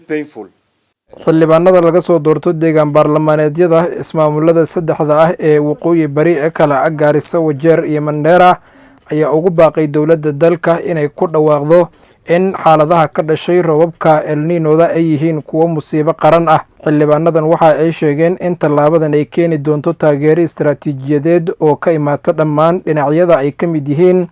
painful. xildhibaanada laga soo doorto deegaan baarlamaaneedyada ismaamulada saddexda ah ee waqooyi bari ee kala ah Gaarisa, Wajeer iyo Mandheera ayaa ugu baaqay dowladda dalka inay ku dhawaaqdo in xaaladaha ka dhashay roobabka El Niño-da ay yihiin kuwo musiibo qaran ah. xildhibaanadan waxa ay sheegeen in tallaabadan ay keeni doonto taageero istaraatiijiyadeed oo ka imaata dhammaan dhinacyada ay ka mid yihiin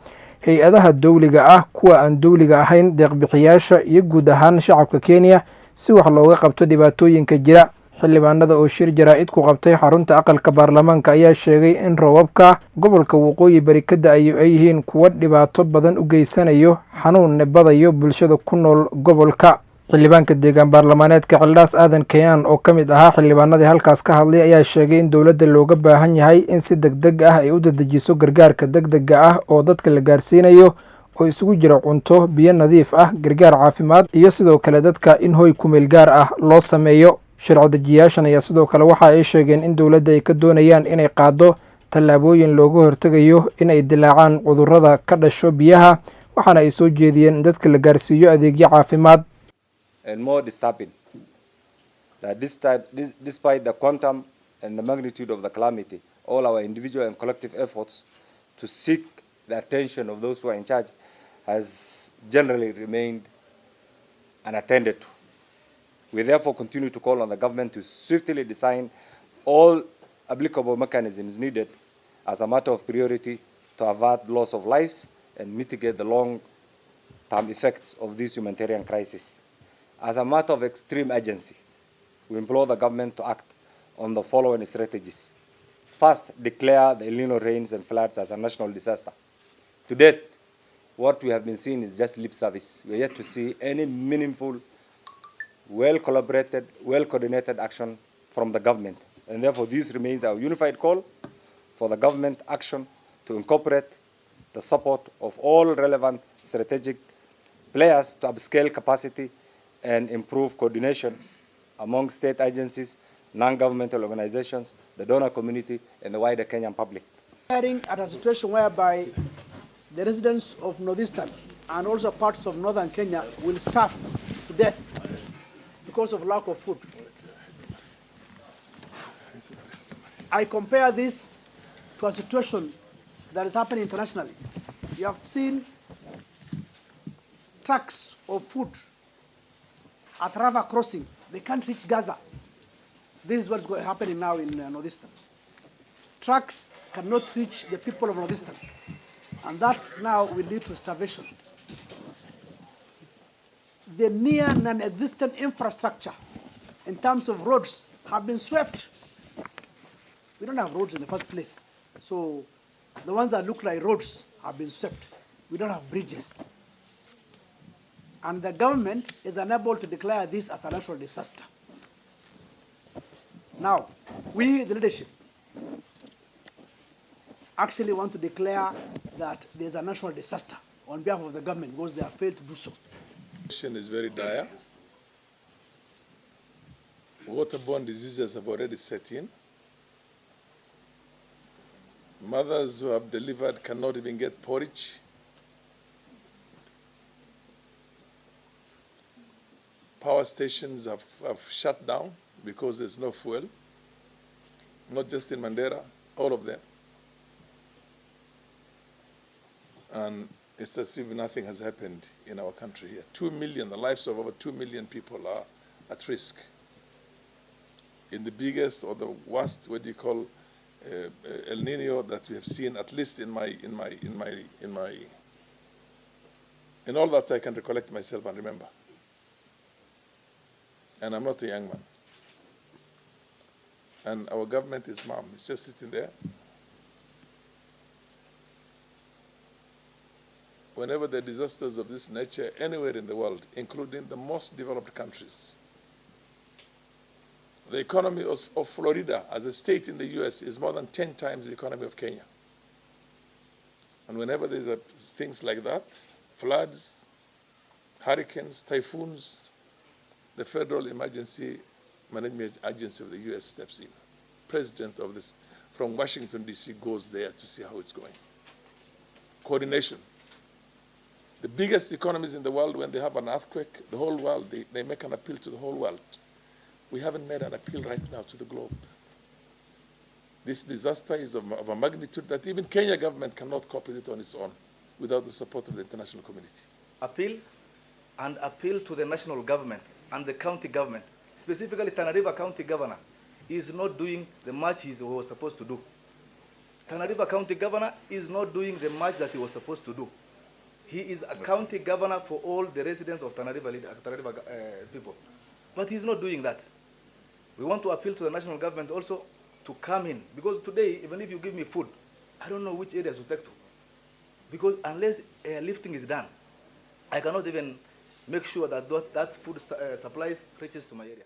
hay-adaha dowliga ah, kuwa aan dowliga ahayn, deeq-bixiyaasha iyo guud ahaan shacabka Kenya si wax looga qabto dhibaatooyinka jira. xildhibaanada oo shir jaraa'id ku qabtay xarunta aqalka baarlamaanka ayaa sheegay in roobabka gobolka waqooyi bari ka da'ayo ay yihiin kuwo dhibaato badan u geysanayo, xanuun badayo bulshada ku nool gobolka. xildhibaanka deegaan baarlamaaneedka Xildhaas Aadan Kayaan oo ka mid ahaa xildhibaanadii halkaas ka hadlay ayaa sheegay in dowladda looga baahan yahay in si degdeg ah ay u dedejiso gargaarka degdega ah oo dadka la gaarsiinayo oo isugu jira cunto, biyo nadiif ah, gargaar caafimaad iyo sidoo kale dadka in hoy ku meel gaar ah loo sameeyo. sharci dejiyaashan ayaa sidoo kale waxa ay sheegeen in dowladda ay ka doonayaan inay qaado tallaabooyin looga hortegayo in ay dilaacaan cudurrada ka dhasho biyaha, waxaana ay soo jeediyeen in dadka la gaarsiiyo adeegyo caafimaad. And more disturbing that despite the quantum and the magnitude of the calamity, all our individual and collective efforts to seek the attention of those who are in charge has generally remained unattended to. We therefore continue to call on the government to swiftly design all applicable mechanisms needed as a matter of priority to avert loss of lives and mitigate the long-term effects of this humanitarian crisis. As a matter of extreme urgency, we implore the government to act on the following strategies. First, declare the El Niño rains and floods as a national disaster. To date, what we have been seeing is just lip service. We are yet to see any meaningful, well-collaborated, well-coordinated action from the government. And therefore, this remains our unified call for the government action to incorporate the support of all relevant strategic players to upscale capacity and improve coordination among state agencies, non-governmental organizations, the donor community, and the wider Kenyan public. Hearing at a situation whereby the residents of Northeastern and also parts of Northern Kenya will starve to death because of lack of food. I compare this to a situation that is happening internationally. You have seen trucks of food at Rafah crossing. They can't reach Gaza. This is what's happening now in Northeastern. Trucks cannot reach the people of Northeastern, and that now will lead to starvation. The near non-existent infrastructure in terms of roads have been swept. We don't have roads in the first place. So the ones that look like roads have been swept. We don't have bridges. And the government is unable to declare this as a natural disaster. Now, we, the leadership, actually want to declare that there's a national disaster on behalf of the government because they have failed to do so. The situation is very dire. Waterborne diseases have already set in. Mothers who have delivered cannot even get porridge. Power stations have shut down because there's no fuel, not just in Mandera, all of them. And it's as if nothing has happened in our country here. 2 million, the lives of over 2 million people are at risk. In the biggest or the worst, what do you call, El Nino that we have seen, at least in all that I can recollect myself and remember. And I'm not a young man. And our government is mum. It's just sitting there. Whenever there are disasters of this nature anywhere in the world, including the most developed countries, the economy of Florida as a state in the US is more than 10 times the economy of Kenya. And whenever there's things like that, floods, hurricanes, typhoons, the Federal Emergency Management Agency of the US steps in. President of this, from Washington, D.C. goes there to see how it's going. Coordination. The biggest economies in the world, when they have an earthquake, the whole world, they make an appeal to the whole world. We haven't made an appeal right now to the globe. This disaster is of a magnitude that even Kenya government cannot cope with it on its own without the support of the international community. Appeal to the national government and the county government, specifically Tana River County Governor, is not doing the much he was supposed to do. Tana River County Governor is not doing the much that he was supposed to do. He is a county governor for all the residents of Tana River people. But he's not doing that. We want to appeal to the national government also to come in. Because today, even if you give me food, I don't know which areas to take to. Because unless lifting is done, I cannot even make sure that that food supplies reaches to my area.